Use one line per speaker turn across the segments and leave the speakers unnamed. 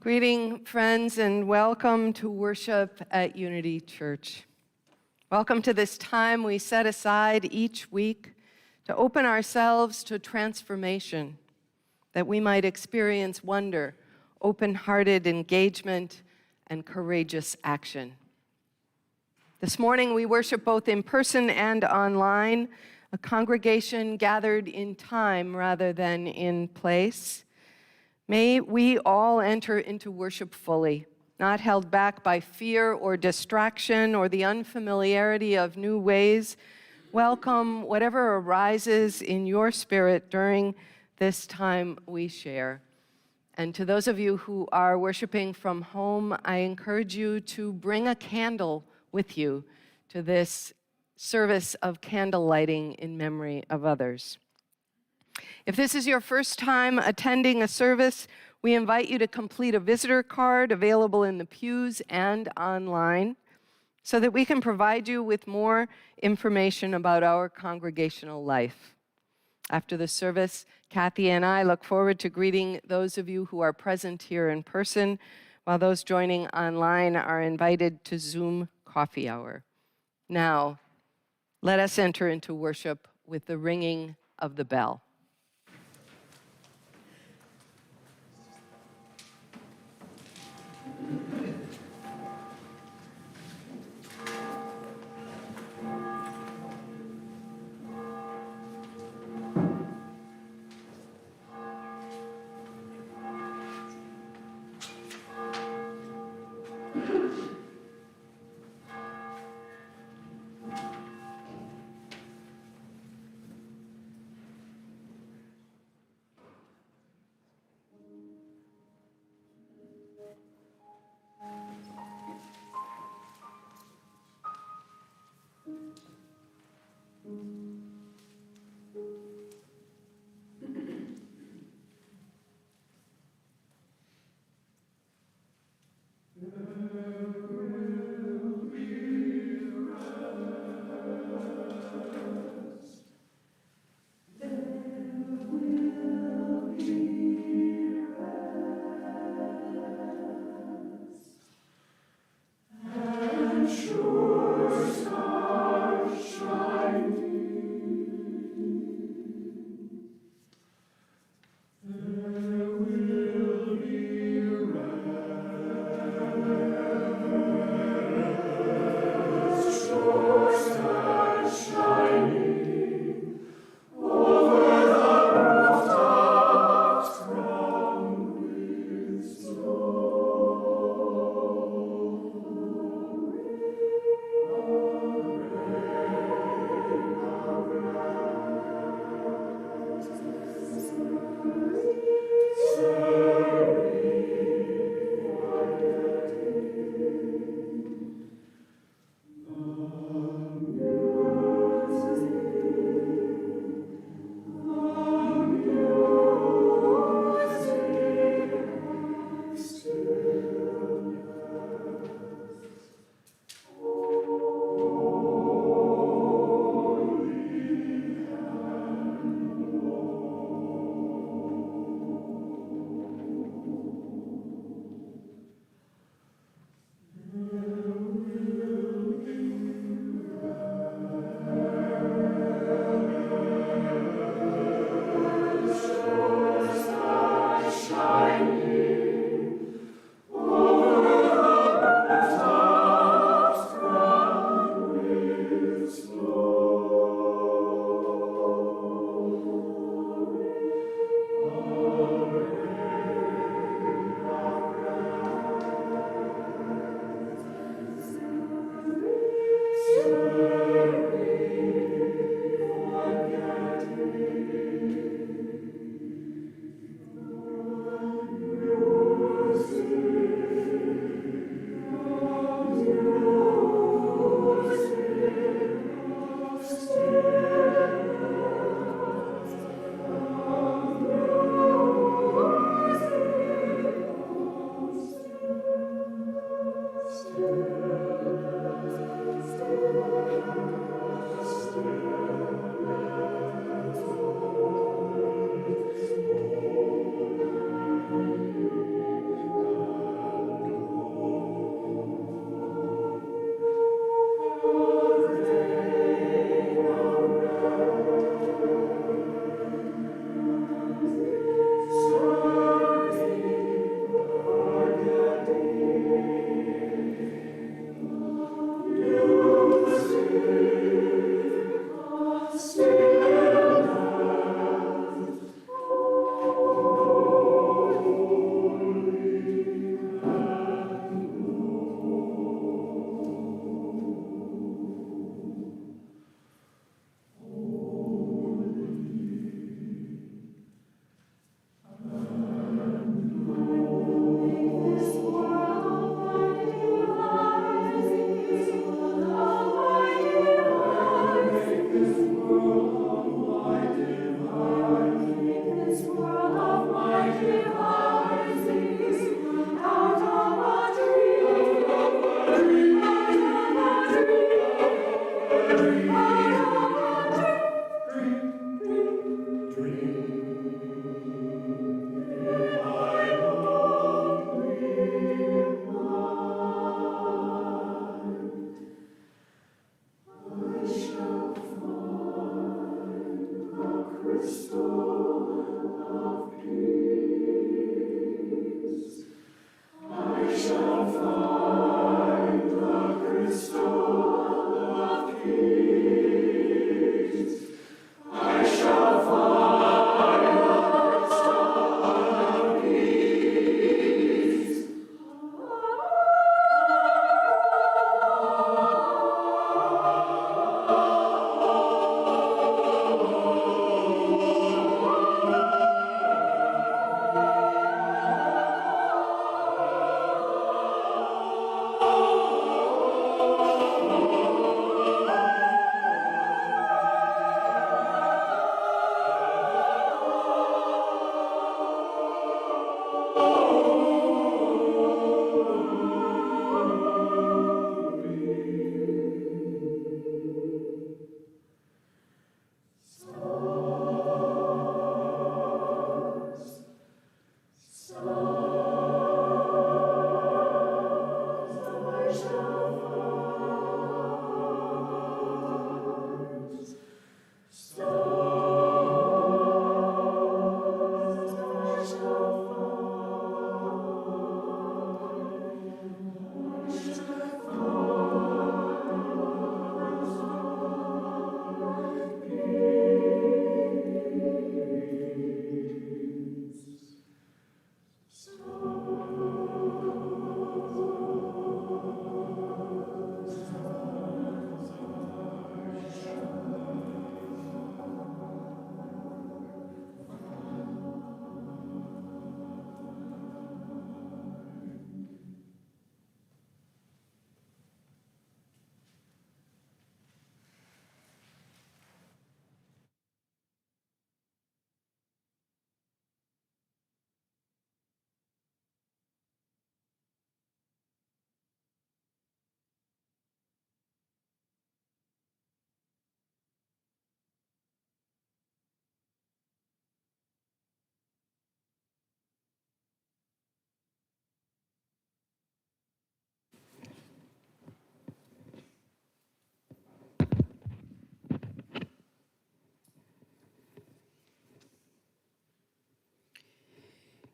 Greeting, friends, and welcome to worship at Unity Church. Welcome to this time we set aside each week to open ourselves to transformation, that we might experience wonder, open-hearted engagement, and courageous action. This morning we worship both in person and online, a congregation gathered in time rather than in place. May we all enter into worship fully, not held back by fear or distraction or the unfamiliarity of new ways. Welcome whatever arises in your spirit during this time we share. And to those of you who are worshiping from home, I encourage you to bring a candle with you to this service of candle lighting in memory of others. If this is your first time attending a service, we invite you to complete a visitor card available in the pews and online so that we can provide you with more information about our congregational life. After the service, Kathy and I look forward to greeting those of you who are present here in person, while those joining online are invited to Zoom coffee hour. Now, let us enter into worship with the ringing of the bell.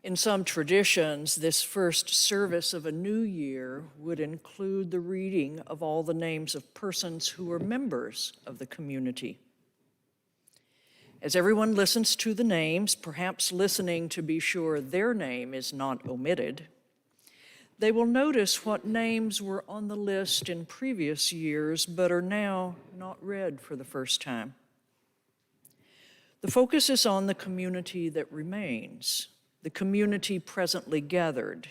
In some traditions, this first service of a new year would include the reading of all the names of persons who were members of the community. As everyone listens to the names, perhaps listening to be sure their name is not omitted, they will notice what names were on the list in previous years but are now not read for the first time. The focus is on the community that remains, the community presently gathered.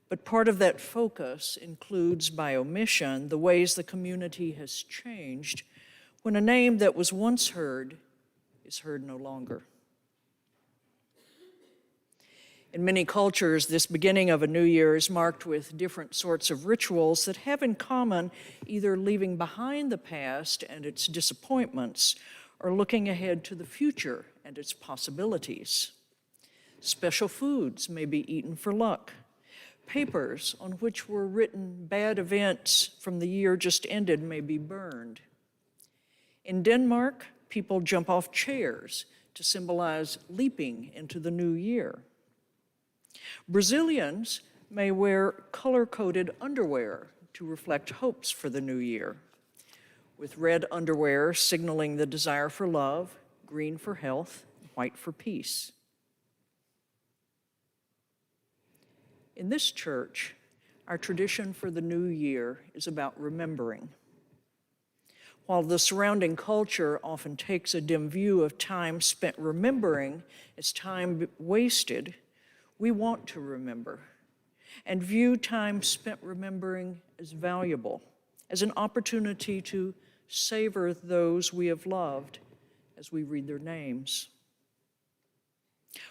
But part of that focus includes, by omission, the ways the community has changed when a name that was once heard is heard no longer. In many cultures, this beginning of a new year is marked with different sorts of rituals that have in common either leaving behind the past and its disappointments or looking ahead to the future and its possibilities. Special foods may be eaten for luck. Papers on which were written bad events from the year just ended may be burned. In Denmark, people jump off chairs to symbolize leaping into the new year. Brazilians may wear color-coded underwear to reflect hopes for the new year, with red underwear signaling the desire for love, green for health, white for peace. In this church, our tradition for the new year is about remembering. While the surrounding culture often takes a dim view of time spent remembering as time wasted, we want to remember and view time spent remembering as valuable, as an opportunity to savor those we have loved as we read their names.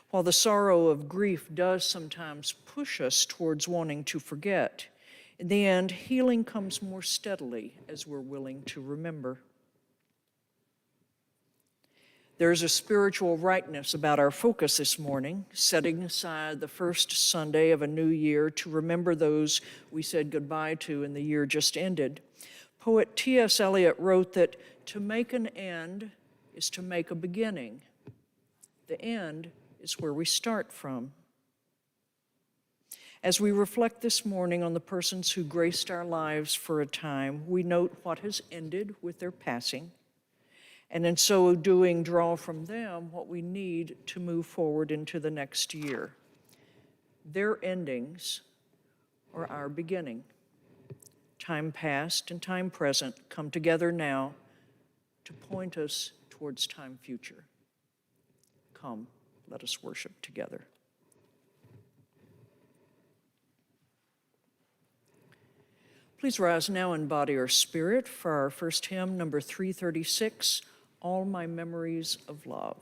While the sorrow of grief does sometimes push us towards wanting to forget, in the end, healing comes more steadily as we're willing to remember. There's a spiritual rightness about our focus this morning, setting aside the first Sunday of a new year to remember those we said goodbye to in the year just ended. Poet T.S. Eliot wrote that to make an end is to make a beginning. The end is where we start from. As we reflect this morning on the persons who graced our lives for a time, we note what has ended with their passing, and in so doing, draw from them what we need to move forward into the next year. Their endings are our beginning. Time past and time present come together now to point us towards time future. Come, let us worship together. Please rise now in body or spirit for our first hymn, number 336, All My Memories of Love.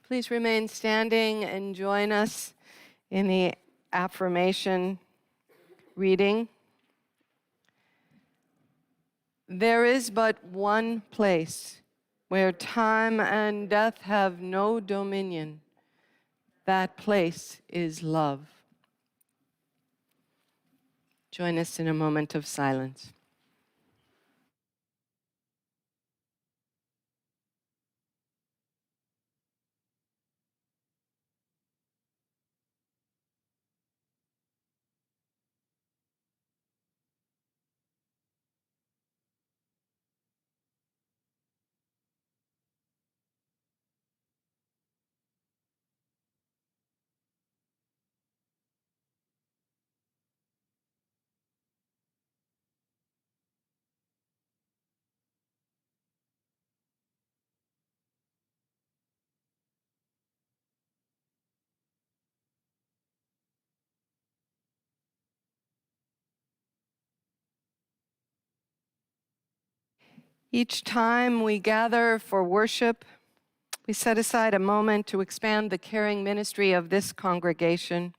Please remain standing and join us in the affirmation reading. There is but one place where time and death have no dominion. That place is love. Join us in a moment of silence. Each time we gather for worship, we set aside a moment to expand the caring ministry of this congregation.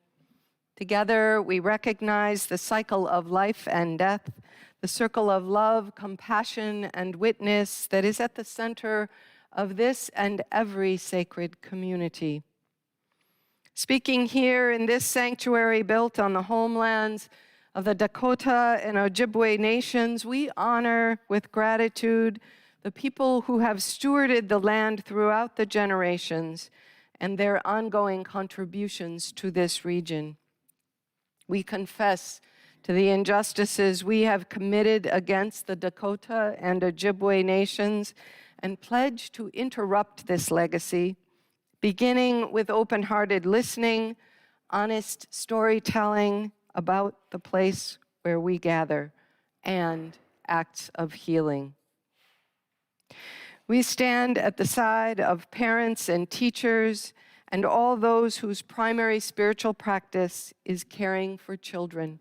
Together, we recognize the cycle of life and death, the circle of love, compassion, and witness that is at the center of this and every sacred community. Speaking here in this sanctuary built on the homelands of the Dakota and Ojibwe nations, we honor with gratitude the people who have stewarded the land throughout the generations and their ongoing contributions to this region. We confess to the injustices we have committed against the Dakota and Ojibwe nations and pledge to interrupt this legacy, beginning with open-hearted listening, honest storytelling about the place where we gather, and acts of healing. We stand at the side of parents and teachers and all those whose primary spiritual practice is caring for children.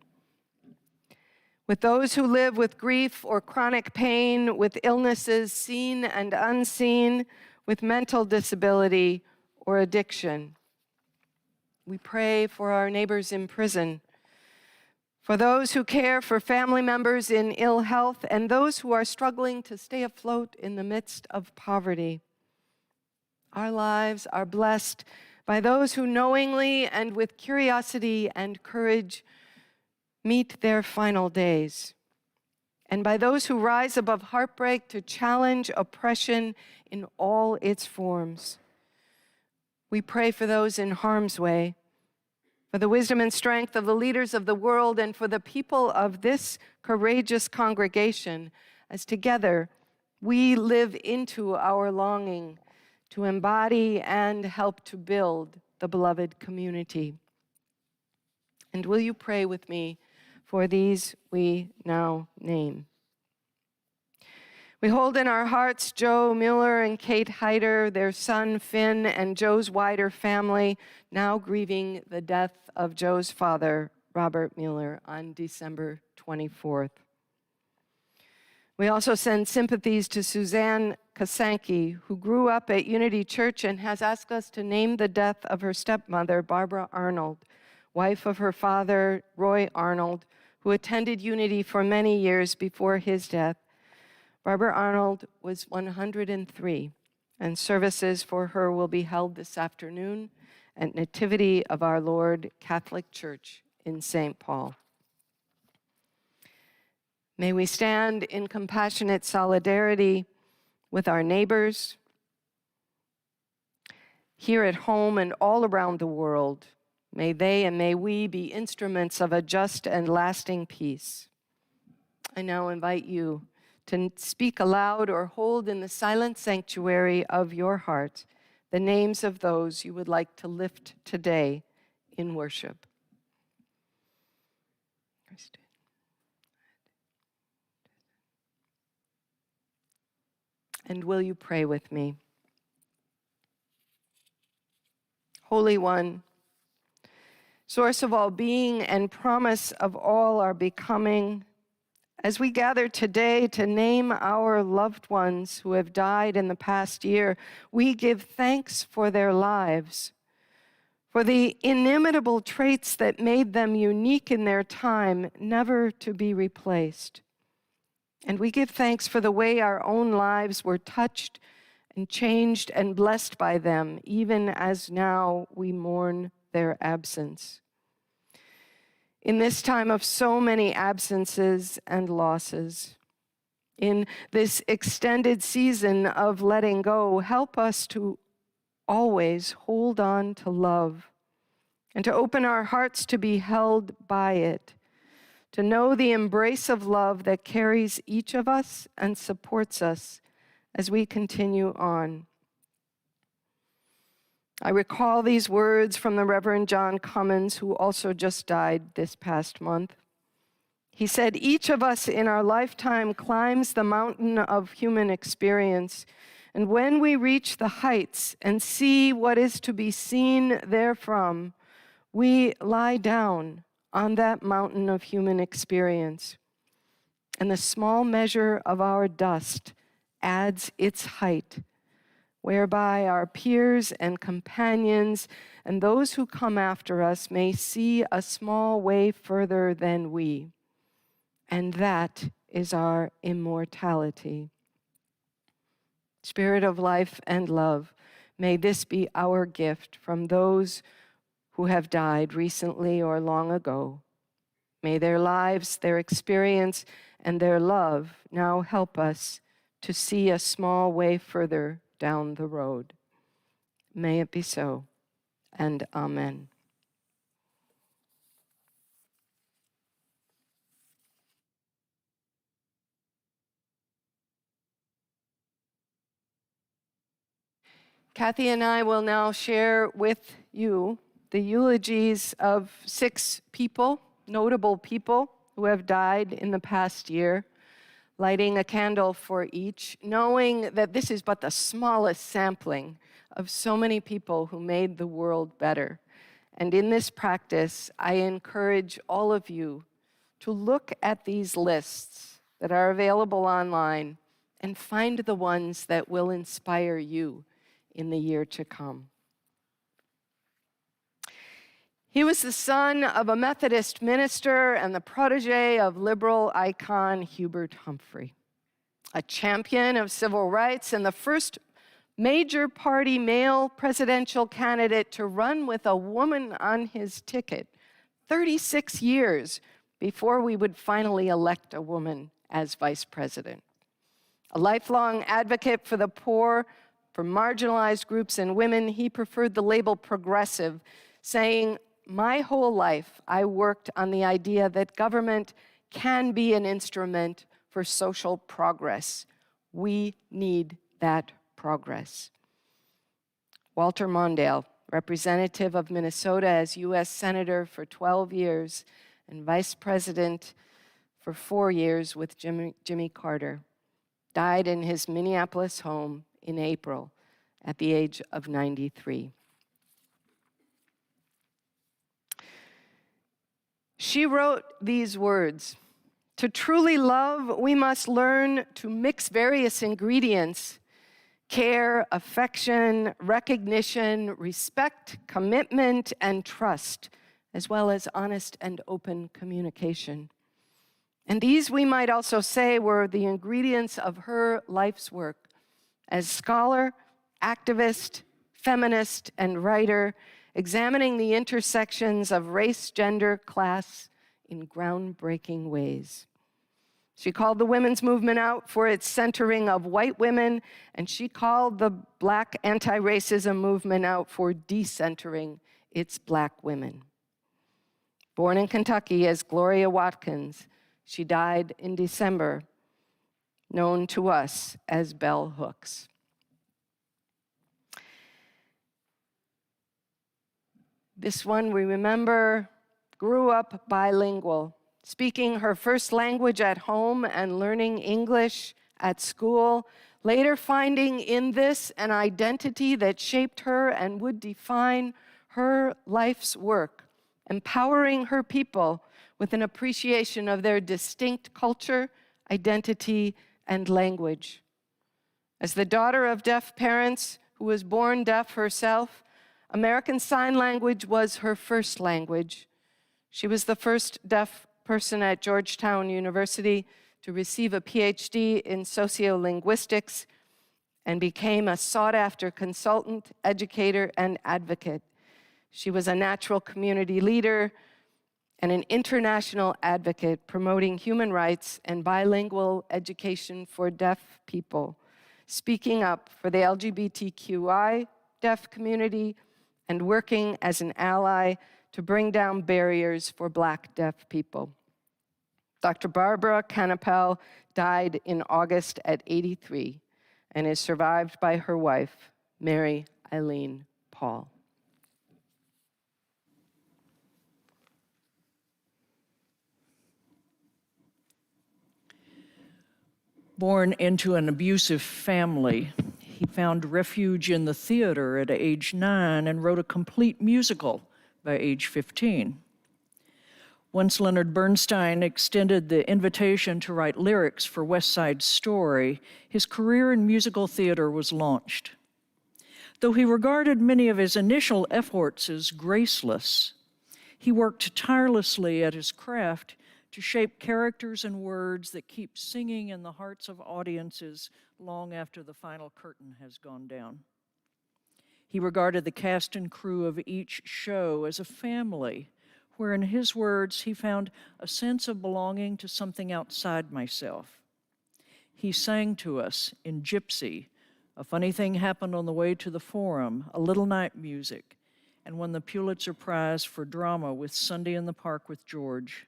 With those who live with grief or chronic pain, with illnesses seen and unseen, with mental disability or addiction. We pray for our neighbors in prison, for those who care for family members in ill health, and those who are struggling to stay afloat in the midst of poverty. Our lives are blessed by those who knowingly and with curiosity and courage meet their final days, and by those who rise above heartbreak to challenge oppression in all its forms. We pray for those in harm's way, for the wisdom and strength of the leaders of the world, and for the people of this courageous congregation, as together we live into our longing to embody and help to build the beloved community. And will you pray with me for these we now name? We hold in our hearts Joe Mueller and Kate Heider, their son Finn, and Joe's wider family, now grieving the death of Joe's father, Robert Mueller, on December 24th. We also send sympathies to Suzanne Kasanke, who grew up at Unity Church and has asked us to name the death of her stepmother, Barbara Arnold, wife of her father, Roy Arnold, who attended Unity for many years before his death. Barbara Arnold was 103, and services for her will be held this afternoon at Nativity of Our Lord Catholic Church in St. Paul. May we stand in compassionate solidarity with our neighbors here at home and all around the world. May they and may we be instruments of a just and lasting peace. I now invite you to speak aloud or hold in the silent sanctuary of your heart the names of those you would like to lift today in worship. And will you pray with me? Holy One, source of all being and promise of all our becoming, As we gather today to name our loved ones who have died in the past year, we give thanks for their lives, for the inimitable traits that made them unique in their time, never to be replaced. And we give thanks for the way our own lives were touched and changed and blessed by them, even as now we mourn their absence. In this time of so many absences and losses, in this extended season of letting go, help us to always hold on to love and to open our hearts to be held by it, to know the embrace of love that carries each of us and supports us as we continue on. I recall these words from the Reverend John Cummins, who also just died this past month. He said, "Each of us in our lifetime climbs the mountain of human experience, and when we reach the heights and see what is to be seen therefrom, we lie down on that mountain of human experience, and the small measure of our dust adds its height, whereby our peers and companions and those who come after us may see a small way further than we. And that is our immortality." Spirit of life and love, may this be our gift from those who have died recently or long ago. May their lives, their experience, and their love now help us to see a small way further down the road. May it be so, and amen. Kathy and I will now share with you the eulogies of 6 people, notable people, who have died in the past year, lighting a candle for each, knowing that this is but the smallest sampling of so many people who made the world better. And in this practice, I encourage all of you to look at these lists that are available online and find the ones that will inspire you in the year to come. He was the son of a Methodist minister and the protege of liberal icon Hubert Humphrey, a champion of civil rights and the first major party male presidential candidate to run with a woman on his ticket 36 years before we would finally elect a woman as vice president. A lifelong advocate for the poor, for marginalized groups and women, he preferred the label progressive, saying, "My whole life, I worked on the idea that government can be an instrument for social progress. We need that progress." Walter Mondale, representative of Minnesota as U.S. Senator for 12 years and Vice President for 4 years with Jimmy Carter, died in his Minneapolis home in April at the age of 93. She wrote these words: "To truly love, we must learn to mix various ingredients: care, affection, recognition, respect, commitment, and trust, as well as honest and open communication." And these, we might also say, were the ingredients of her life's work as scholar, activist, feminist, and writer, examining the intersections of race, gender, class in groundbreaking ways. She called the women's movement out for its centering of white women, and she called the Black anti-racism movement out for decentering its Black women. Born in Kentucky as Gloria Watkins, she died in December, known to us as Bell Hooks. This one, we remember, grew up bilingual, speaking her first language at home and learning English at school, later finding in this an identity that shaped her and would define her life's work, empowering her people with an appreciation of their distinct culture, identity, and language. As the daughter of deaf parents who was born deaf herself, American Sign Language was her first language. She was the first deaf person at Georgetown University to receive a PhD in sociolinguistics and became a sought-after consultant, educator, and advocate. She was a natural community leader and an international advocate promoting human rights and bilingual education for deaf people, speaking up for the LGBTQI deaf community, and working as an ally to bring down barriers for Black deaf people. Dr. Barbara Canapel died in August at 83 and is survived by her wife, Mary Eileen Paul.
Born into an abusive family, he found refuge in the theater at age 9 and wrote a complete musical by age 15. Once Leonard Bernstein extended the invitation to write lyrics for West Side Story, his career in musical theater was launched. Though he regarded many of his initial efforts as graceless, he worked tirelessly at his craft to shape characters and words that keep singing in the hearts of audiences long after the final curtain has gone down. He regarded the cast and crew of each show as a family, where in his words he found a sense of belonging to something outside myself. He sang to us in Gypsy, A Funny Thing Happened on the Way to the Forum, A Little Night Music, and won the Pulitzer Prize for Drama with Sunday in the Park with George.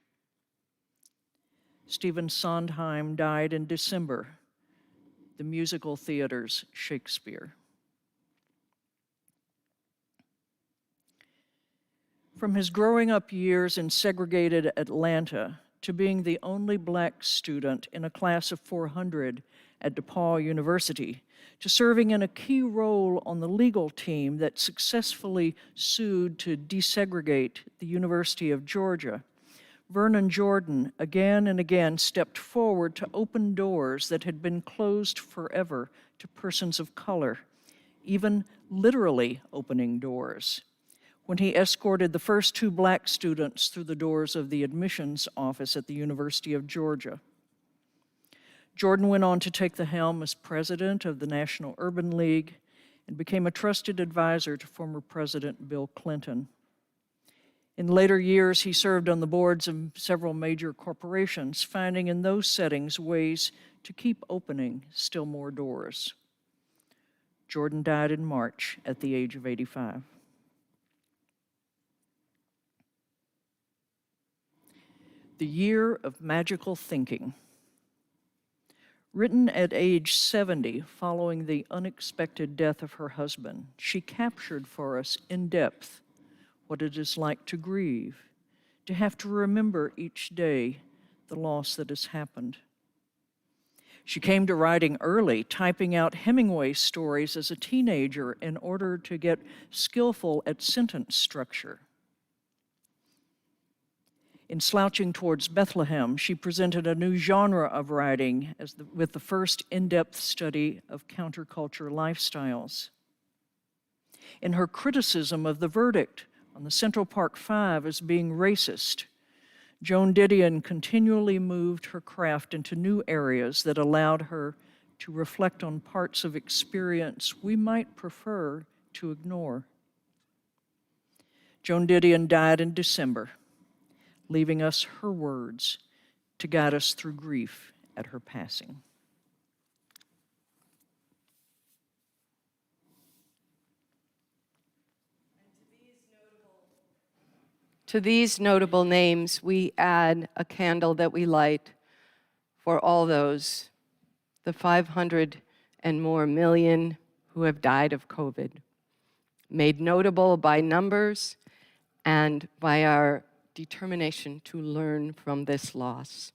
Stephen Sondheim died in December, the musical theater's Shakespeare. From his growing up years in segregated Atlanta to being the only Black student in a class of 400 at DePaul University, to serving in a key role on the legal team that successfully sued to desegregate the University of Georgia, Vernon Jordan again and again stepped forward to open doors that had been closed forever to persons of color, even literally opening doors, when he escorted the first 2 Black students through the doors of the admissions office at the University of Georgia. Jordan went on to take the helm as president of the National Urban League and became a trusted advisor to former President Bill Clinton. In later years, he served on the boards of several major corporations, finding in those settings ways to keep opening still more doors. Jordan died in March at the age of 85. The Year of Magical Thinking. Written at age 70 following the unexpected death of her husband, she captured for us in depth what it is like to grieve, to have to remember each day the loss that has happened. She came to writing early, typing out Hemingway stories as a teenager in order to get skillful at sentence structure. In Slouching Towards Bethlehem, she presented a new genre of writing with the first in-depth study of counterculture lifestyles. In her criticism of the verdict on the Central Park Five as being racist, Joan Didion continually moved her craft into new areas that allowed her to reflect on parts of experience we might prefer to ignore. Joan Didion died in December, leaving us her words to guide us through grief at her passing.
To these notable names, we add a candle that we light for all those, the 500 and more million who have died of COVID, made notable by numbers and by our determination to learn from this loss.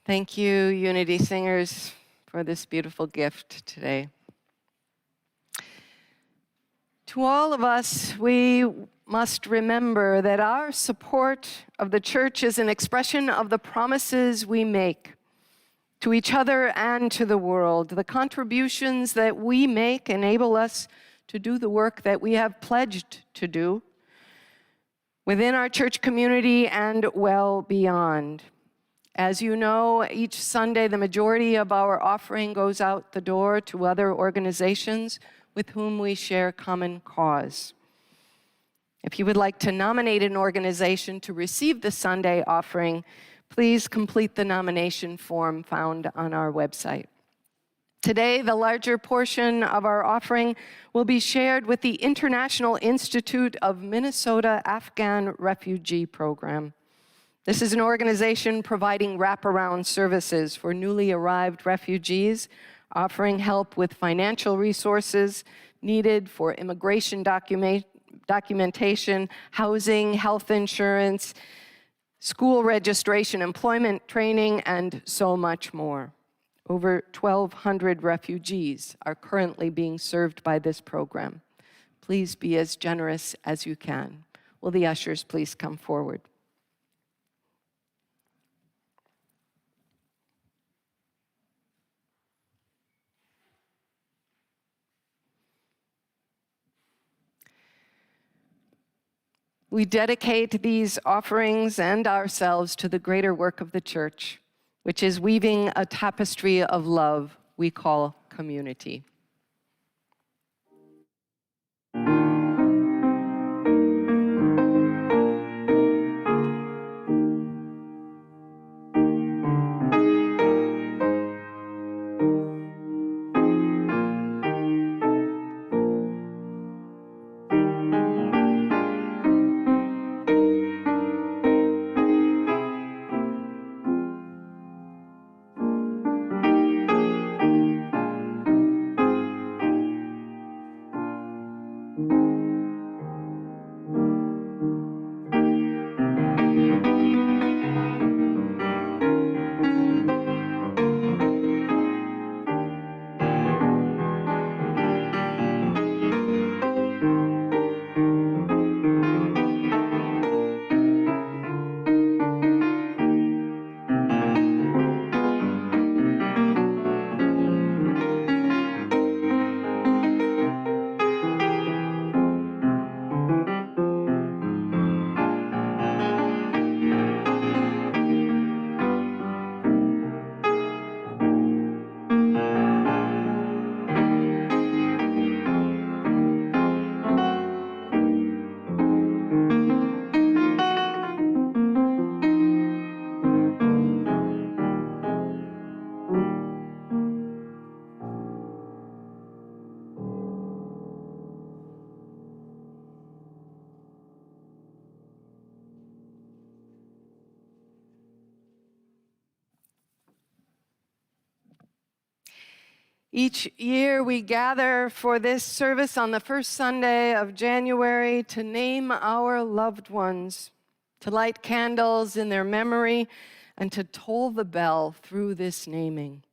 Thank you, Unity Singers, for this beautiful gift today. To all of us, we must remember that our support of the church is an expression of the promises we make to each other and to the world. The contributions that we make enable us to do the work that we have pledged to do within our church community and well beyond. As you know, each Sunday, the majority of our offering goes out the door to other organizations with whom we share common cause. If you would like to nominate an organization to receive the Sunday offering, please complete the nomination form found on our website. Today, the larger portion of our offering will be shared with the International Institute of Minnesota Afghan Refugee Program. This is an organization providing wraparound services for newly arrived refugees, offering help with financial resources needed for immigration documentation, housing, health insurance, school registration, employment training, and so much more. Over 1,200 refugees are currently being served by this program. Please be as generous as you can. Will the ushers please come forward? We dedicate these offerings and ourselves to the greater work of the church, which is weaving a tapestry of love we call community. Each year we gather for this service on the first Sunday of January to name our loved ones, to light candles in their memory, and to toll the bell through this naming.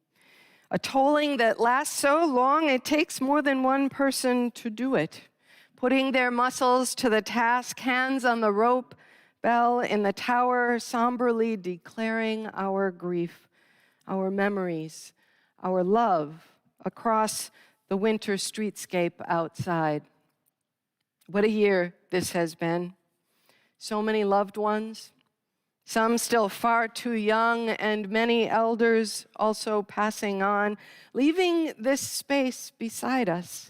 A tolling that lasts so long it takes more than one person to do it, putting their muscles to the task, hands on the rope, bell in the tower, somberly declaring our grief, our memories, our love, across the winter streetscape outside. What a year this has been. So many loved ones, some still far too young, and many elders also passing on, leaving this space beside us.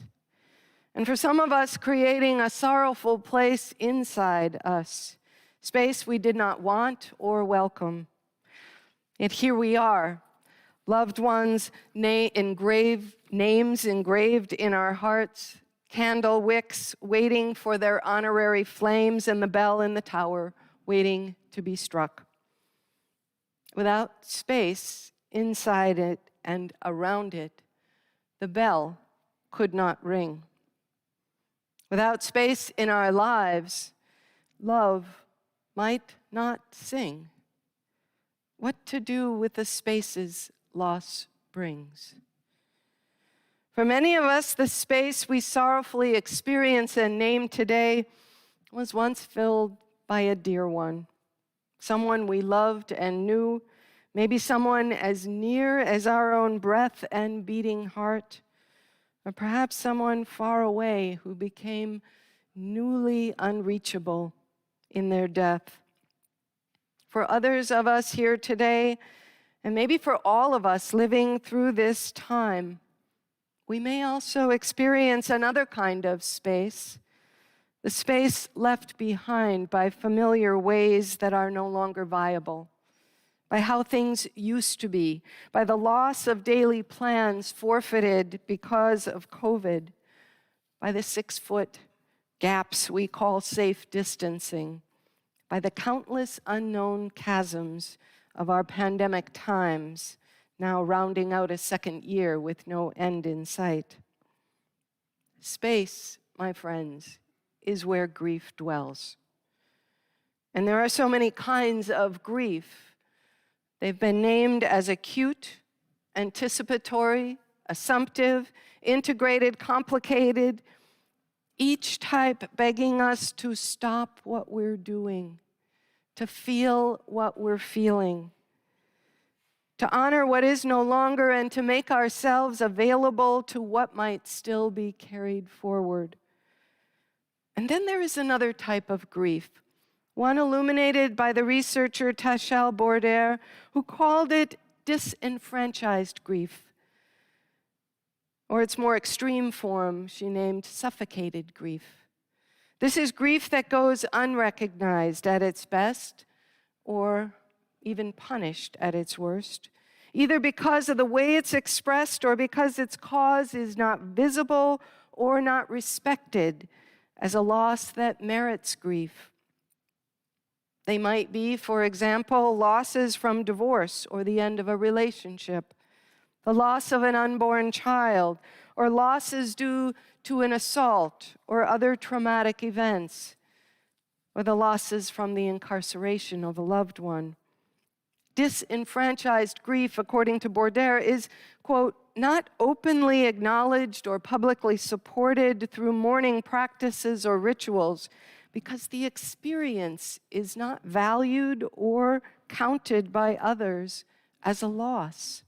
And for some of us, creating a sorrowful place inside us, space we did not want or welcome. Yet here we are, loved ones, names engraved in our hearts, candle wicks waiting for their honorary flames, and the bell in the tower waiting to be struck. Without space inside it and around it, the bell could not ring. Without space in our lives, love might not sing. what to do with the spaces loss brings. For many of us, the space we sorrowfully experience and name today was once filled by a dear one, someone we loved and knew, maybe someone as near as our own breath and beating heart, or perhaps someone far away who became newly unreachable in their death. For others of us here today, and maybe for all of us living through this time, we may also experience another kind of space, the space left behind by familiar ways that are no longer viable, by how things used to be, by the loss of daily plans forfeited because of COVID, by the 6-foot gaps we call safe distancing, by the countless unknown chasms of our pandemic times, now rounding out a second year with no end in sight. Space, my friends, is where grief dwells. And there are so many kinds of grief. They've been named as acute, anticipatory, assumptive, integrated, complicated, each type begging us to stop what we're doing, to feel what we're feeling, to honor what is no longer, and to make ourselves available to what might still be carried forward. And then there is another type of grief, one illuminated by the researcher Tachel Bourdaire, who called it disenfranchised grief. Or its more extreme form, she named suffocated grief. This is grief that goes unrecognized at its best, or even punished at its worst, either because of the way it's expressed or because its cause is not visible or not respected as a loss that merits grief. They might be, for example, losses from divorce or the end of a relationship, the loss of an unborn child, or losses due to an assault or other traumatic events, or the losses from the incarceration of a loved one. Disenfranchised grief, according to Bourdaire, is, quote, not openly acknowledged or publicly supported through mourning practices or rituals because the experience is not valued or counted by others as a loss.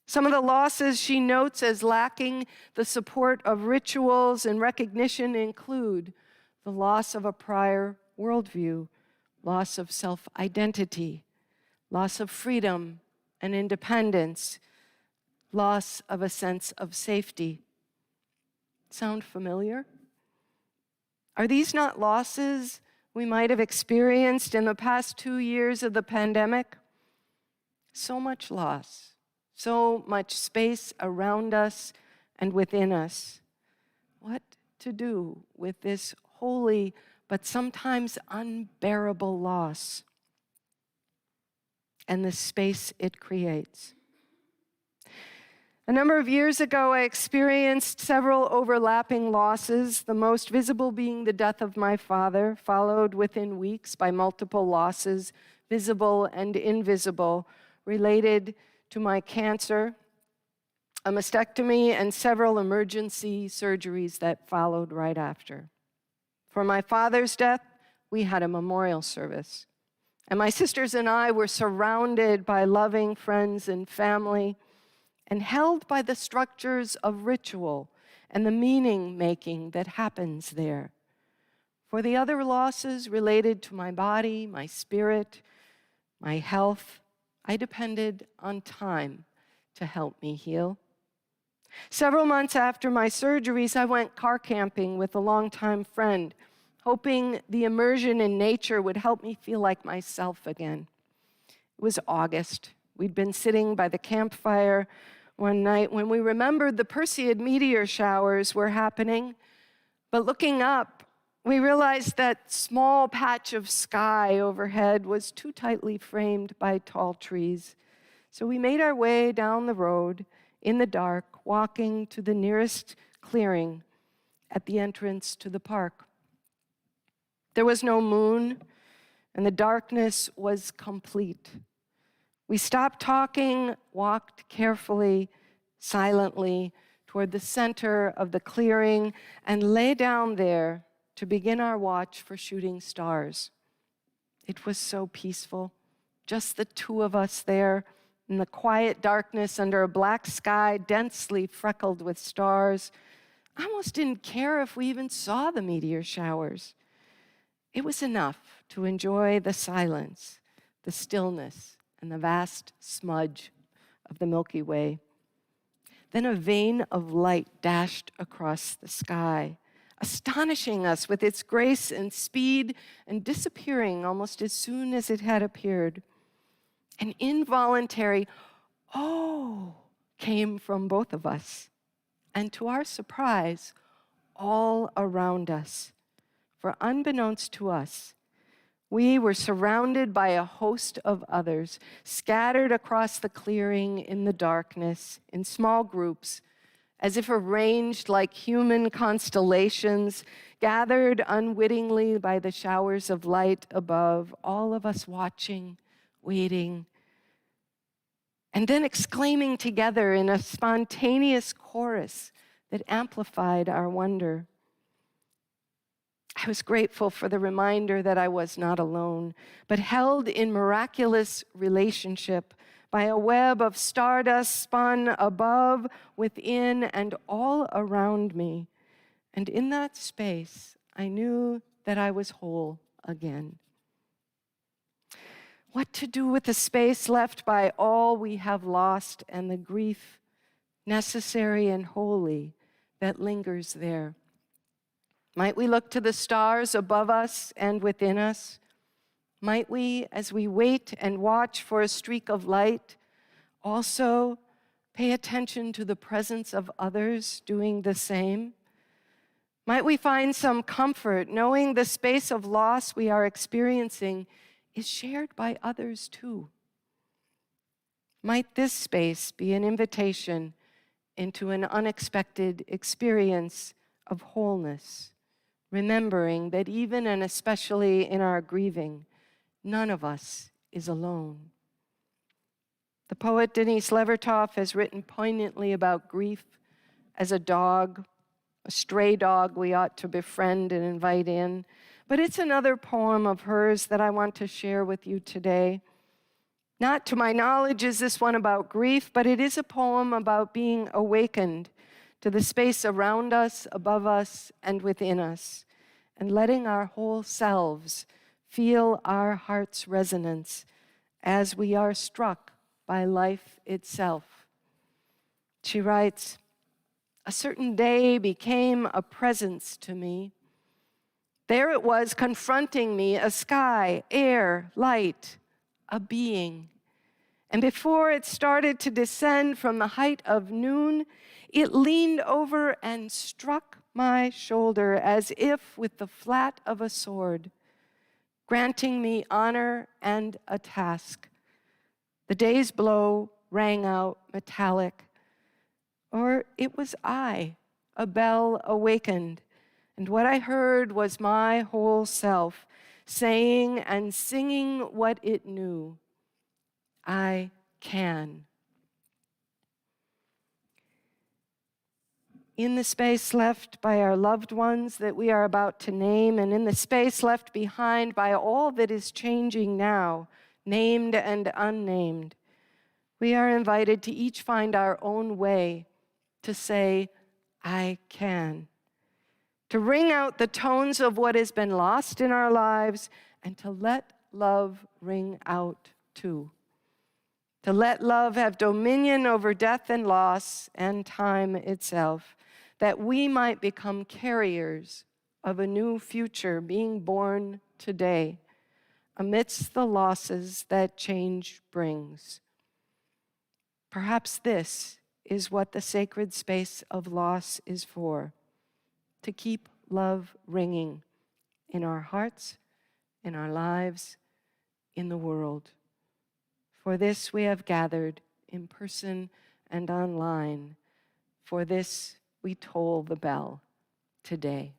Some of the losses she notes as lacking the support of rituals and recognition include the loss of a prior worldview, loss of self-identity, loss of freedom and independence, loss of a sense of safety. Sound familiar? Are these not losses we might have experienced in the past 2 years of the pandemic? So much loss, so much space around us and within us. What to do with this holy but sometimes unbearable loss and the space it creates? A number of years ago, I experienced several overlapping losses, the most visible being the death of my father, followed within weeks by multiple losses, visible and invisible, related to my cancer, a mastectomy, and several emergency surgeries that followed right after. For my father's death, we had a memorial service, and my sisters and I were surrounded by loving friends and family, and held by the structures of ritual and the meaning-making that happens there. For the other losses related to my body, my spirit, my health, I depended on time to help me heal. Several months after my surgeries, I went car camping with a longtime friend, hoping the immersion in nature would help me feel like myself again. It was August. We'd been sitting by the campfire one night when we remembered the Perseid meteor showers were happening, but looking up, we realized that small patch of sky overhead was too tightly framed by tall trees. So we made our way down the road in the dark, walking to the nearest clearing at the entrance to the park. There was no moon, and the darkness was complete. We stopped talking, walked carefully, silently toward the center of the clearing, and lay down there to begin our watch for shooting stars. It was so peaceful, just the two of us there in the quiet darkness under a black sky densely freckled with stars. I almost didn't care if we even saw the meteor showers. It was enough to enjoy the silence, the stillness, and the vast smudge of the Milky Way. Then a vein of light dashed across the sky, astonishing us with its grace and speed and disappearing almost as soon as it had appeared. An involuntary, "Oh," came from both of us, and to our surprise, all around us. For unbeknownst to us, we were surrounded by a host of others, scattered across the clearing in the darkness, in small groups, as if arranged like human constellations, gathered unwittingly by the showers of light above, all of us watching, waiting, and then exclaiming together in a spontaneous chorus that amplified our wonder. I was grateful for the reminder that I was not alone, but held in miraculous relationship by a web of stardust spun above, within, and all around me. And in that space, I knew that I was whole again. What to do with the space left by all we have lost and the grief, necessary and holy, that lingers there? Might we look to the stars above us and within us? Might we, as we wait and watch for a streak of light, also pay attention to the presence of others doing the same? Might we find some comfort knowing the space of loss we are experiencing is shared by others too? Might this space be an invitation into an unexpected experience of wholeness, remembering that even and especially in our grieving, none of us is alone. The poet Denise Levertov has written poignantly about grief as a dog, a stray dog we ought to befriend and invite in. But it's another poem of hers that I want to share with you today. Not to my knowledge is this one about grief, but it is a poem about being awakened to the space around us, above us, and within us, and letting our whole selves feel our heart's resonance as we are struck by life itself. She writes, "A certain day became a presence to me. There it was confronting me, a sky, air, light, a being. And before it started to descend from the height of noon, it leaned over and struck my shoulder as if with the flat of a sword, granting me honor and a task. The day's blow rang out metallic, or it was I, a bell awakened, and what I heard was my whole self saying and singing what it knew. I can." In the space left by our loved ones that we are about to name, and in the space left behind by all that is changing now, named and unnamed, we are invited to each find our own way to say, I can. To ring out the tones of what has been lost in our lives, and to let love ring out too. To let love have dominion over death and loss and time itself, that we might become carriers of a new future being born today amidst the losses that change brings. Perhaps this is what the sacred space of loss is for, to keep love ringing in our hearts, in our lives, in the world. For this we have gathered in person and online. For this we toll the bell today.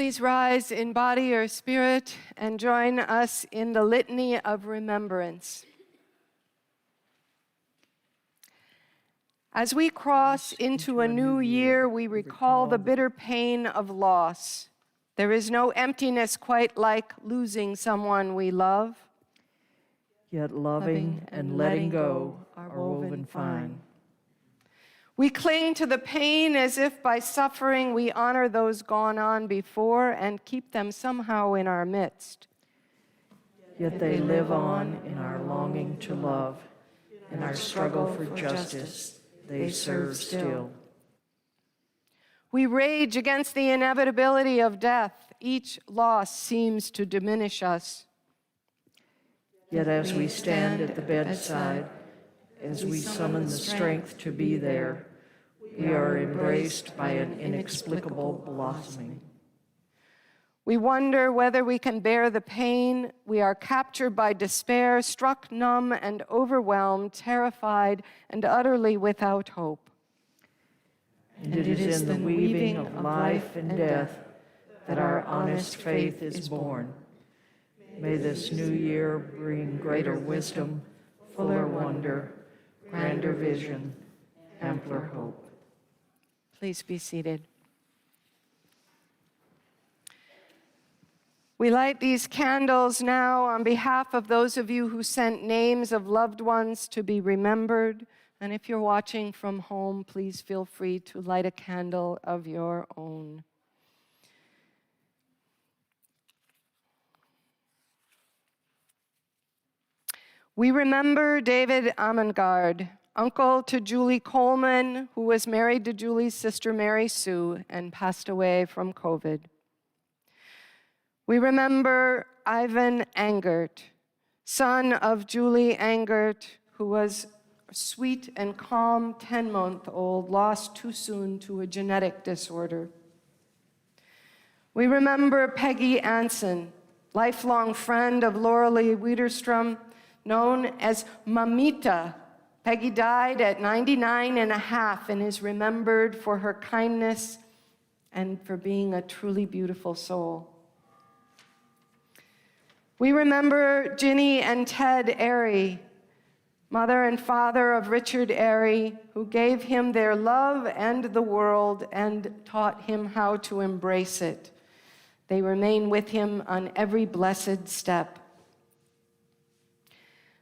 Please rise in body or spirit and join us in the litany of remembrance. As we cross into a new year, we recall the bitter pain of loss. There is no emptiness quite like losing someone we love.
Yet loving and letting go are woven fine.
We cling to the pain as if by suffering we honor those gone on before and keep them somehow in our midst.
Yet they live on in our longing to love, in our struggle for justice, they serve still.
We rage against the inevitability of death. Each loss seems to diminish us.
Yet as we stand at the bedside, as we summon the strength to be there, we are embraced by an inexplicable blossoming.
We wonder whether we can bear the pain. We are captured by despair, struck numb and overwhelmed, terrified and utterly without hope.
And it is in the weaving of life and death that our honest faith is born. May this new year bring greater wisdom, fuller wonder, grander vision, ampler hope.
Please be seated. We light these candles now on behalf of those of you who sent names of loved ones to be remembered. And if you're watching from home, please feel free to light a candle of your own. We remember David Amengard, uncle to Julie Coleman, who was married to Julie's sister Mary Sue and passed away from COVID. We remember Ivan Angert, son of Julie Angert, who was a sweet and calm 10-month-old, lost too soon to a genetic disorder. We remember Peggy Anson, lifelong friend of Laura Lee Widerstrom, known as Mamita. Peggy died at 99 and a half and is remembered for her kindness and for being a truly beautiful soul. We remember Ginny and Ted Airy, mother and father of Richard Airy, who gave him their love and the world and taught him how to embrace it. They remain with him on every blessed step.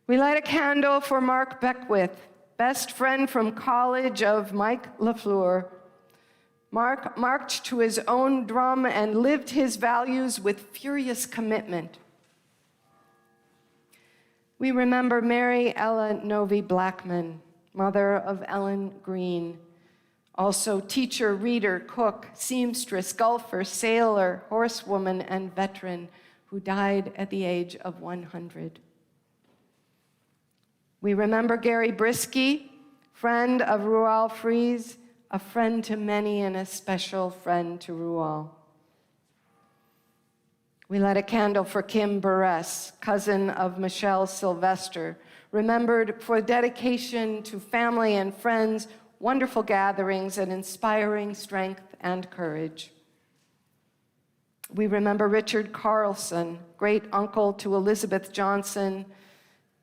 We light a candle for Mark Beckwith, best friend from college of Mike LaFleur. Mark marched to his own drum and lived his values with furious commitment. We remember Mary Ella Novi Blackman, mother of Ellen Green, also teacher, reader, cook, seamstress, golfer, sailor, horsewoman, and veteran, who died at the age of 100. We remember Gary Brisky, friend of Rual Fries, a friend to many and a special friend to Rual. We light a candle for Kim Burress, cousin of Michelle Sylvester, remembered for dedication to family and friends, wonderful gatherings, and inspiring strength and courage. We remember Richard Carlson, great uncle to Elizabeth Johnson,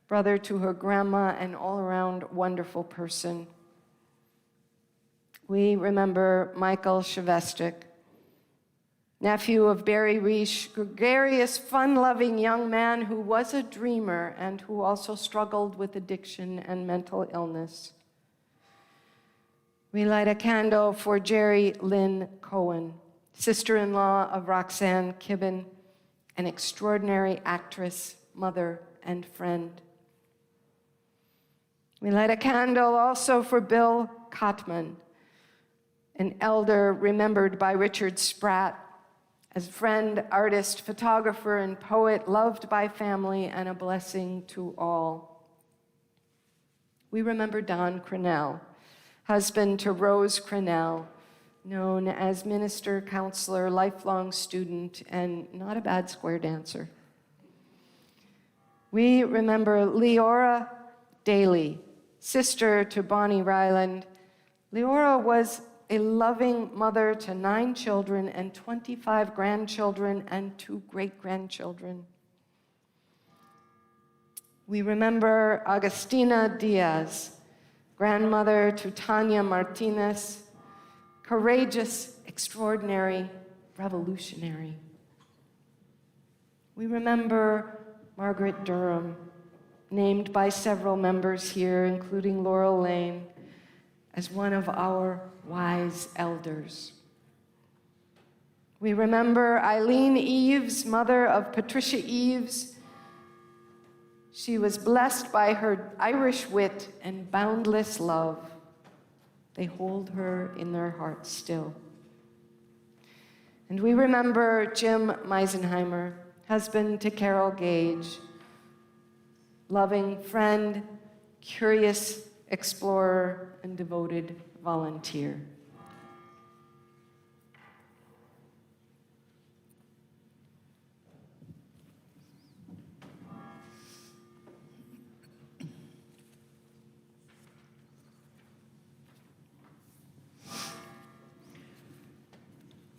brother to her grandma, and all-around wonderful person. We remember Michael Shavestik, nephew of Barry Reish, gregarious, fun-loving young man who was a dreamer and who also struggled with addiction and mental illness. We light a candle for Jerry Lynn Cohen, sister-in-law of Roxanne Kibben, an extraordinary actress, mother, and friend. We light a candle also for Bill Kottman, an elder remembered by Richard Spratt as friend, artist, photographer, and poet, loved by family and a blessing to all. We remember Don Crenell, husband to Rose Crenell, known as minister, counselor, lifelong student, and not a bad square dancer. We remember Leora Daly, sister to Bonnie Ryland. Leora was a loving mother to 9 children and 25 grandchildren and 2 great-grandchildren. We remember Agustina Diaz, grandmother to Tanya Martinez, courageous, extraordinary, revolutionary. We remember Margaret Durham, named by several members here, including Laurel Lane, as one of our wise elders. We remember Eileen Eves, mother of Patricia Eves. She was blessed by her Irish wit and boundless love. They hold her in their hearts still. And we remember Jim Meisenheimer, husband to Carol Gage, loving friend, curious explorer, and devoted volunteer.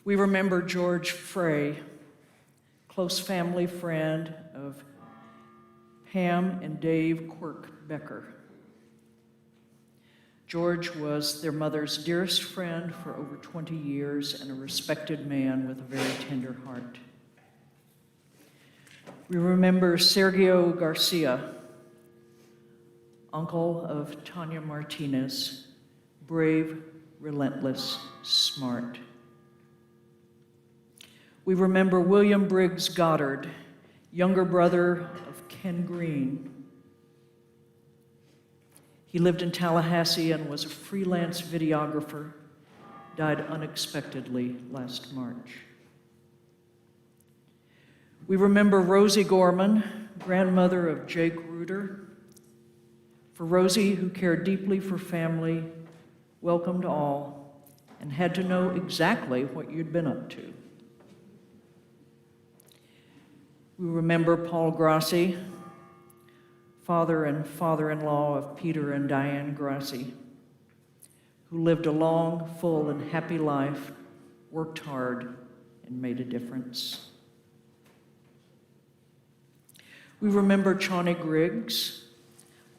We remember George Frey, close family friend of Pam and Dave Quirk Becker. George was their mother's dearest friend for over 20 years and a respected man with a very tender heart. We remember Sergio Garcia, uncle of Tanya Martinez, brave, relentless, smart. We remember William Briggs Goddard, younger brother of Ken Green. He lived in Tallahassee and was a freelance videographer, died unexpectedly last March. We remember Rosie Gorman, grandmother of Jake Reuter. For Rosie, who cared deeply for family, welcomed all, and had to know exactly what you'd been up to. We remember Paul Grassi, father and father-in-law of Peter and Diane Grassi, who lived a long, full, and happy life, worked hard, and made a difference. We remember Chauny Griggs,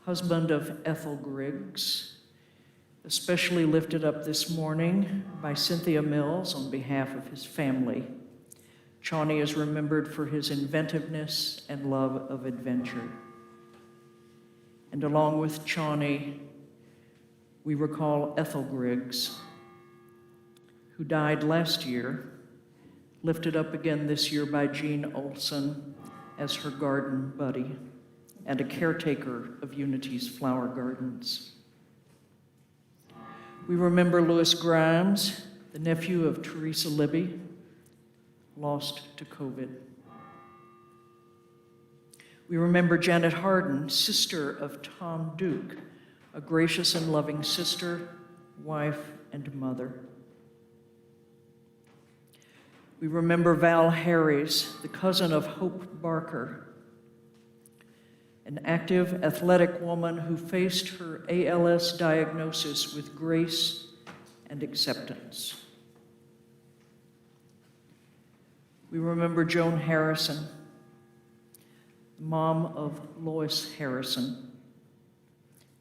husband of Ethel Griggs, especially lifted up this morning by Cynthia Mills on behalf of his family. Chauny is remembered for his inventiveness and love of adventure. And along with Chauny, we recall Ethel Griggs, who died last year, lifted up again this year by Jean Olson as her garden buddy and a caretaker of Unity's flower gardens. We remember Louis Grimes, the nephew of Teresa Libby, lost to COVID. We remember Janet Harden, sister of Tom Duke, a gracious and loving sister, wife, and mother. We remember Val Harries, the cousin of Hope Barker, an active, athletic woman who faced her ALS diagnosis with grace and acceptance. We remember Joan Harrison, mom of Lois Harrison,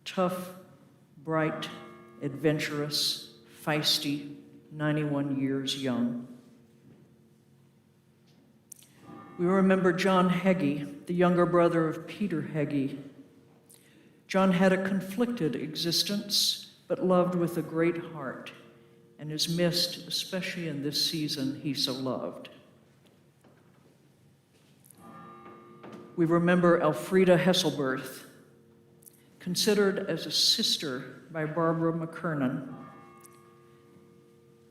tough, bright, adventurous, feisty, 91 years young. We remember John Heggie, the younger brother of Peter Heggie. John had a conflicted existence, but loved with a great heart, and is missed, especially in this season he so loved. We remember Elfrida Hesselberth, considered as a sister by Barbara McKernan.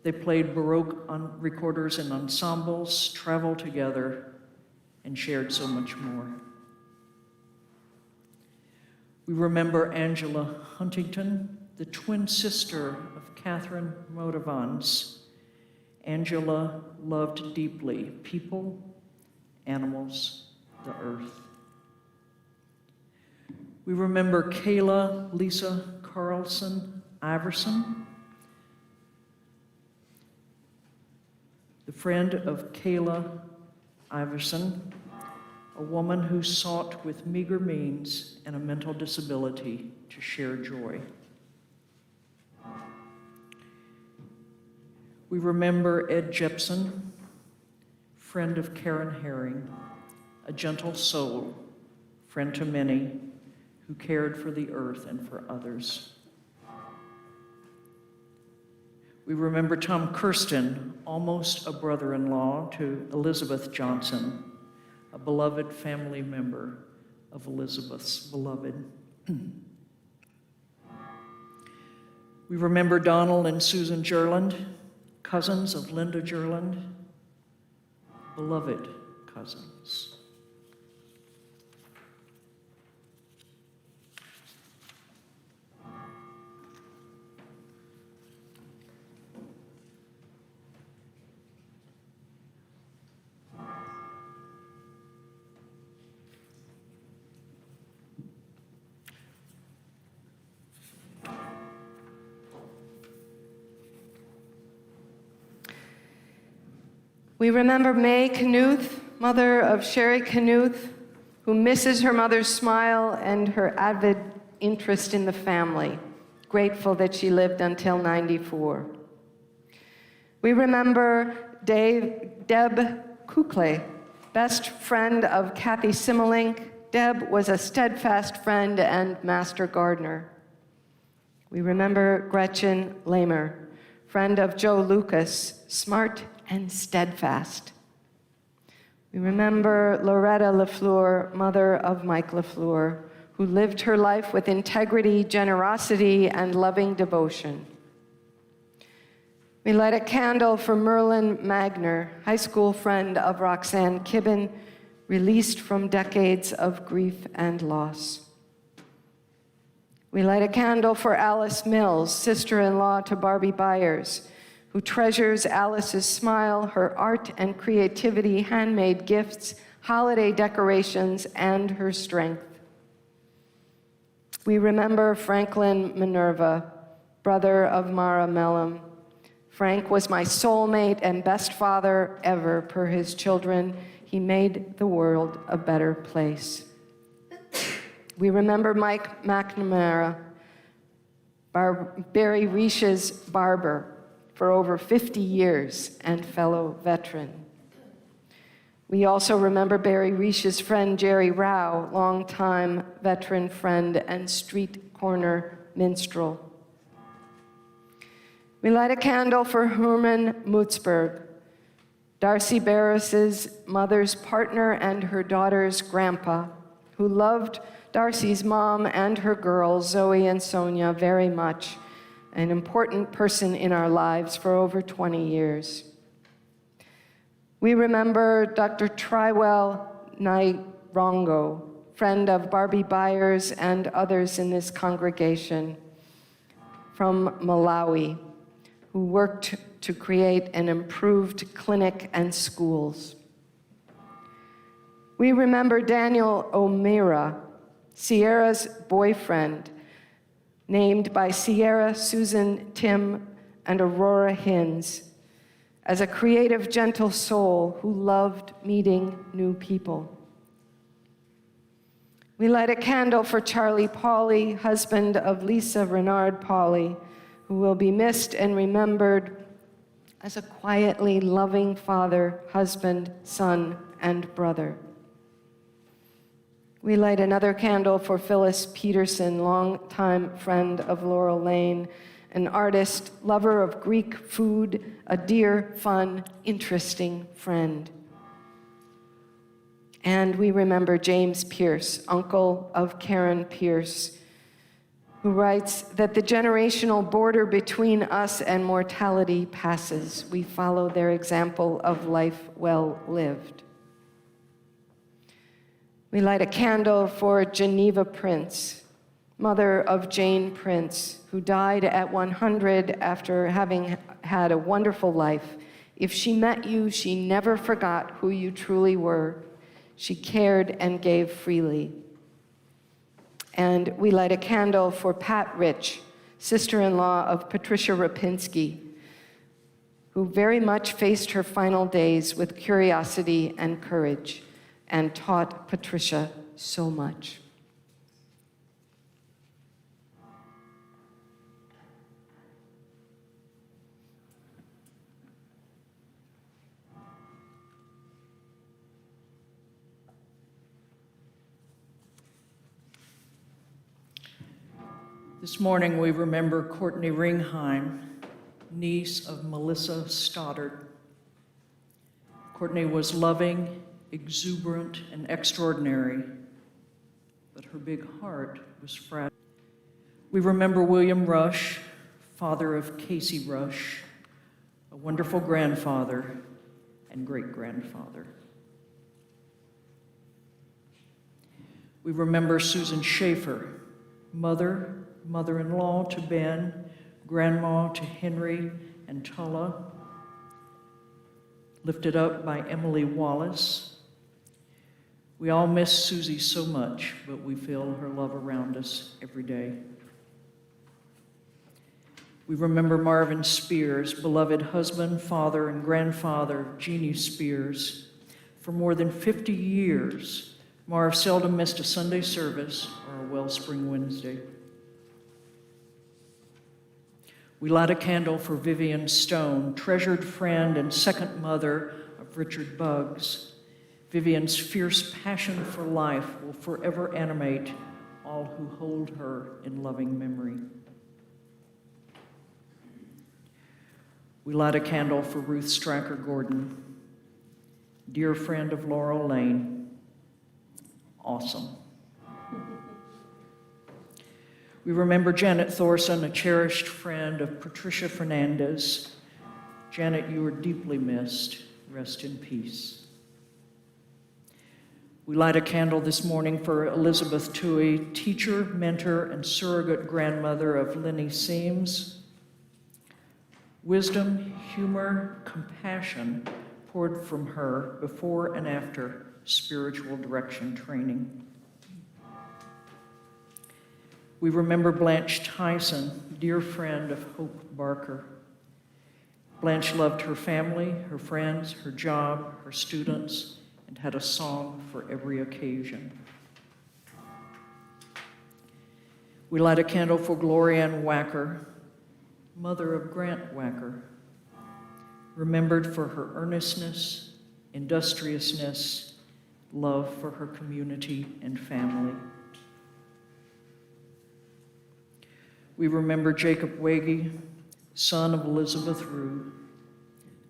They played Baroque on recorders and ensembles, traveled together, and shared so much more. We remember Angela Huntington, the twin sister of Catherine Motivans. Angela loved deeply people, animals, the earth. We remember Kayla Lisa Carlson Iverson, the friend of Kayla Iverson, a woman who sought with meager means and a mental disability to share joy. We remember Ed Jepson, friend of Karen Herring, a gentle soul, friend to many, who cared for the earth and for others. We remember Tom Kirsten, almost a brother-in-law to Elizabeth Johnson, a beloved family member of Elizabeth's beloved. We remember Donald and Susan Gerland, cousins of Linda Gerland, beloved cousins.
We remember May Knuth, mother of Sherry Knuth, who misses her mother's smile and her avid interest in the family, grateful that she lived until 94. We remember Deb Kukle, best friend of Kathy Simmelink. Deb was a steadfast friend and master gardener. We remember Gretchen Lamer, friend of Joe Lucas, smart and steadfast. We remember Loretta LaFleur, mother of Mike LaFleur, who lived her life with integrity, generosity, and loving devotion. We light a candle for Merlin Magner, high school friend of Roxanne Kibben, released from decades of grief and loss. We light a candle for Alice Mills, sister-in-law to Barbie Byers, who treasures Alice's smile, her art and creativity, handmade gifts, holiday decorations, and her strength. We remember Franklin Minerva, brother of Mara Mellum. Frank was my soulmate and best father ever, per his children. He made the world a better place. We remember Mike McNamara, Barry Reish's barber, for over 50 years and fellow veteran. We also remember Barry Reish's friend Jerry Rao, longtime veteran friend and street corner minstrel. We light a candle for Herman Mutzberg, Darcy Barris's mother's partner and her daughter's grandpa, who loved Darcy's mom and her girls, Zoe and Sonia, very much, an important person in our lives for over 20 years. We remember Dr. Triwell Nairongo, friend of Barbie Byers and others in this congregation from Malawi, who worked to create an improved clinic and schools. We remember Daniel O'Meara, Sierra's boyfriend, named by Sierra, Susan, Tim, and Aurora Hins, as a creative, gentle soul who loved meeting new people. We light a candle for Charlie Pauley, husband of Lisa Renard Pauley, who will be missed and remembered as a quietly loving father, husband, son, and brother. We light another candle for Phyllis Peterson, longtime friend of Laurel Lane, an artist, lover of Greek food, a dear, fun, interesting friend. And we remember James Pierce, uncle of Karen Pierce, who writes that the generational border between us and mortality passes. We follow their example of life well lived. We light a candle for Geneva Prince, mother of Jane Prince, who died at 100 after having had a wonderful life. If she met you, she never forgot who you truly were. She cared and gave freely. And we light a candle for Pat Rich, sister-in-law of Patricia Rapinski, who very much faced her final days with curiosity and courage and taught Patricia so much.
This morning we remember Courtney Ringheim, niece of Melissa Stoddard. Courtney was loving, exuberant, and extraordinary, but her big heart was fragile. We remember William Rush, father of Casey Rush, a wonderful grandfather and great-grandfather. We remember Susan Schaefer, mother-in-law to Ben, grandma to Henry and Tulla, lifted up by Emily Wallace. We all miss Susie so much, but we feel her love around us every day. We remember Marvin Spears, beloved husband, father, and grandfather of Jeannie Spears. For more than 50 years, Marv seldom missed a Sunday service or a Wellspring Wednesday. We light a candle for Vivian Stone, treasured friend and second mother of Richard Buggs. Vivian's fierce passion for life will forever animate all who hold her in loving memory. We light a candle for Ruth Stracker Gordon, dear friend of Laurel Lane. Awesome. We remember Janet Thorson, a cherished friend of Patricia Fernandez. Janet, you are deeply missed. Rest in peace. We light a candle this morning for Elizabeth Toohey, teacher, mentor, and surrogate grandmother of Lenny Seams. Wisdom, humor, compassion poured from her before and after spiritual direction training. We remember Blanche Tyson, dear friend of Hope Barker. Blanche loved her family, her friends, her job, her students, and had a song for every occasion. We light a candle for Glorianne Wacker, mother of Grant Wacker, remembered for her earnestness, industriousness, love for her community and family. We remember Jacob Wege, son of Elizabeth Rue,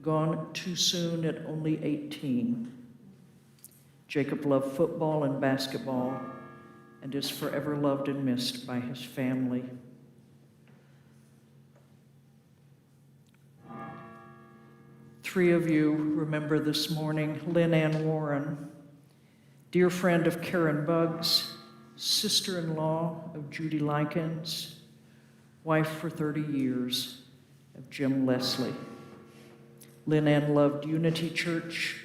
gone too soon at only 18. Jacob loved football and basketball and is forever loved and missed by his family. Three of you remember this morning Lynn Ann Warren, dear friend of Karen Buggs, sister-in-law of Judy Likens, wife for 30 years of Jim Leslie. Lynn Ann loved Unity Church,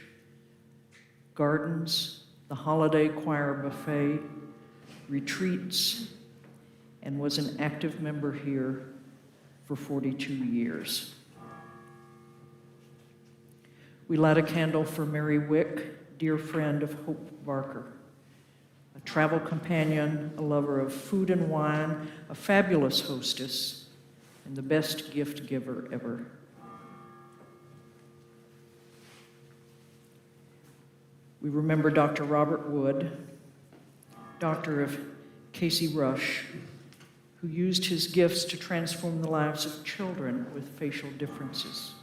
gardens, the holiday choir buffet, retreats, and was an active member here for 42 years. We light a candle for Mary Wick, dear friend of Hope Barker, a travel companion, a lover of food and wine, a fabulous hostess, and the best gift giver ever. We remember Dr. Robert Wood, doctor of Casey Rush, who used his gifts to transform the lives of children with facial differences.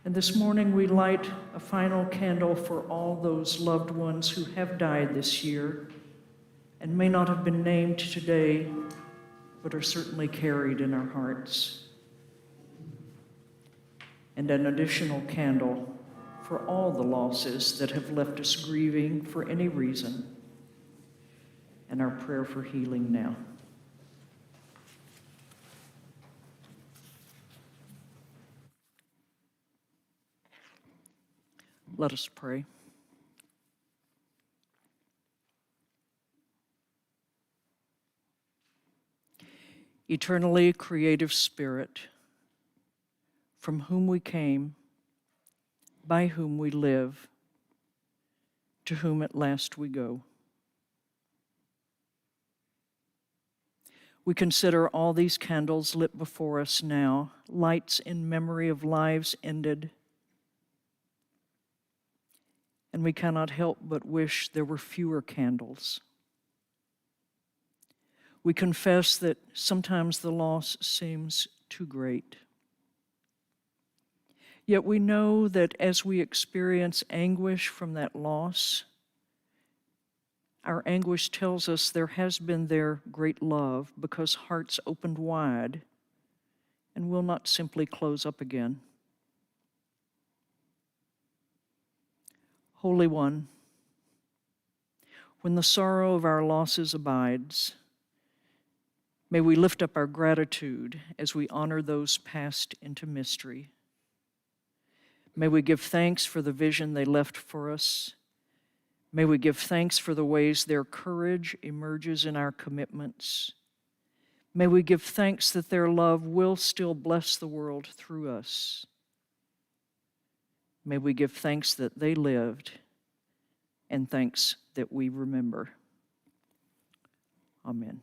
And this morning we light a final candle for all those loved ones who have died this year and may not have been named today, but are certainly carried in our hearts. And an additional candle for all the losses that have left us grieving for any reason, and our prayer for healing now. Let us pray. eternally creative Spirit, from whom we came, by whom we live, to whom at last we go. We consider all these candles lit before us now, lights in memory of lives ended, and we cannot help but wish there were fewer candles. We confess that sometimes the loss seems too great. Yet we know that as we experience anguish from that loss, our anguish tells us there has been there great love, because hearts opened wide and will not simply close up again. Holy One, when the sorrow of our losses abides, may we lift up our gratitude as we honor those passed into mystery. May we give thanks for the vision they left for us. May we give thanks for the ways their courage emerges in our commitments. May we give thanks that their love will still bless the world through us. May we give thanks that they lived, and thanks that we remember. Amen.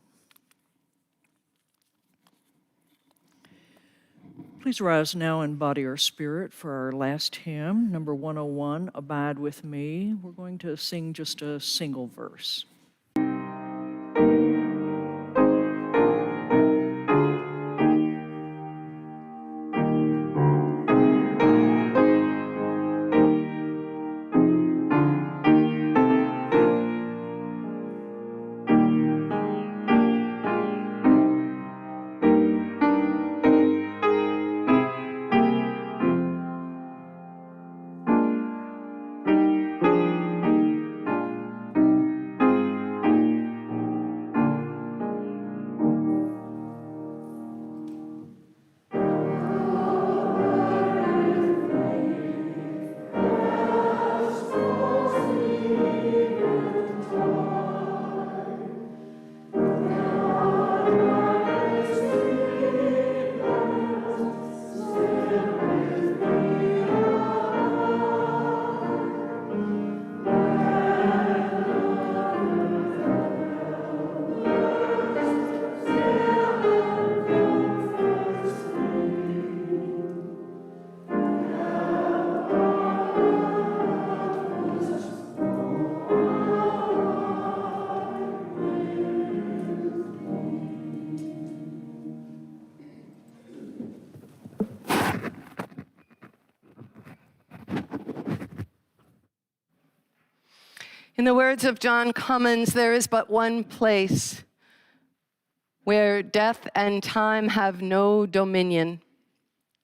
Please rise now in body or spirit for our last hymn, number 101, Abide With Me. We're going to sing just a single verse.
In the words of John Cummins, there is but one place where death and time have no dominion.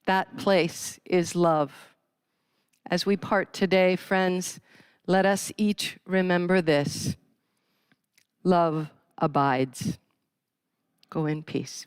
That place is love. As we part today, friends, let us each remember this. Love abides. Go in peace.